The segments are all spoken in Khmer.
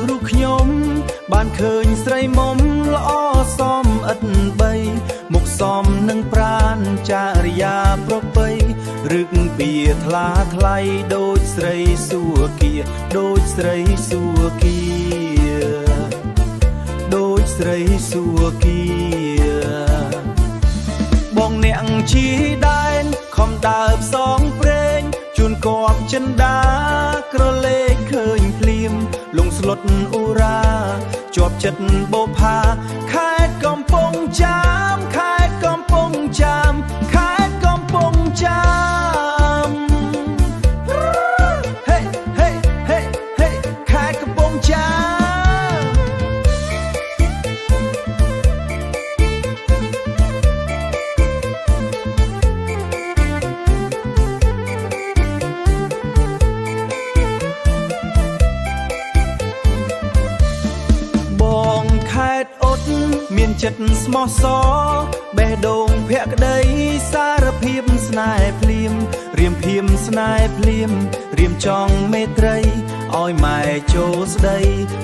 រូបខ្ញុំបានឃើញស្រីមុំល្អសមឥតបីមុខសមនឹងប្រានចារិយាប្រពៃរឹកពីថ្លាថ្លៃដូចស្រីសួគាដូចស្រីសួគាដូចស្រីសួគាបងអ្នកជីដែនខំដើរផ្សងព្រេងជួនគប់ចិន្តាក្រលេកឃើញភ្លៀមលងស្លុតអ៊ូរ៉ាជាប់ចិត្តបូផាខេត្តកំពង់ចាមខេត្តកំពង់ចាមខេត្តកំពង់ចាមហេហេហេហេខេត្តកំពង់ចាមមានចិត្តស្មោះសរបេះដូងភក្តីសារភាពស្នេហ៍ភ្លាមរៀមភៀមស្នេហ៍ភ្លាមរៀមចង់មេត្រីឲ្យម៉ែចូលស្ដី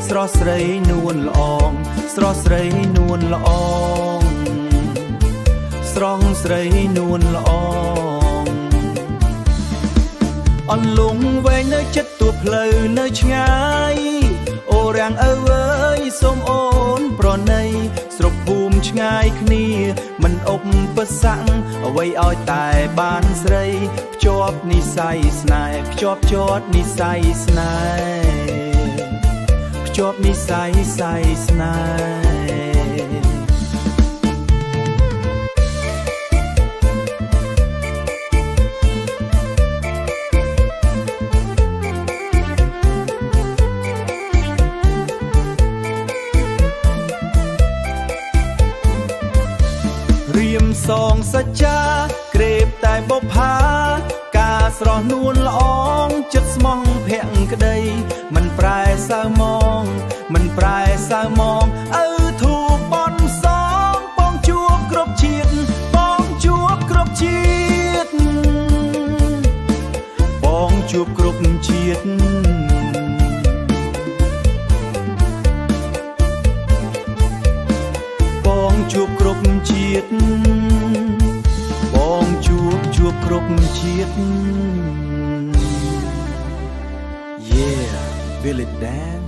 ស្រស់ស្រីនួនល្អងស្រស់ស្រីនួនល្អងស្រស់ស្រីនួនល្អងអន្លង់វែងនៅចិត្តទួផ្លូវនៅឆ្ងាយអូរាំងអើយសូមអូនប្រណីស្រុកភូមិឆ្ងាយគ្នាមិនអុបបស័កអ្វីឲ្យតែបានស្រីភ្ជាប់និស័យស្នេហ៍ភ្ជាប់ជាប់និស័យស្នេហ៍ភ្ជាប់និស័យស្នេហ៍រៀមសងសច្ចាក្រេបតែបុប្ផាការស្រស់នួនល្អងចិត្តស្មោះភក្តីមិនប្រែសៅមងមិនប្រែសៅមងឪធូបបនសងបងជួបគ្រប់ជាតិបងជួបគ្រប់ជាតិបងជួបគ្រប់ជាតិបងជួបគ្រប់ជាតិបងជួបគ្រប់ជាតិ Yeah, feel it dance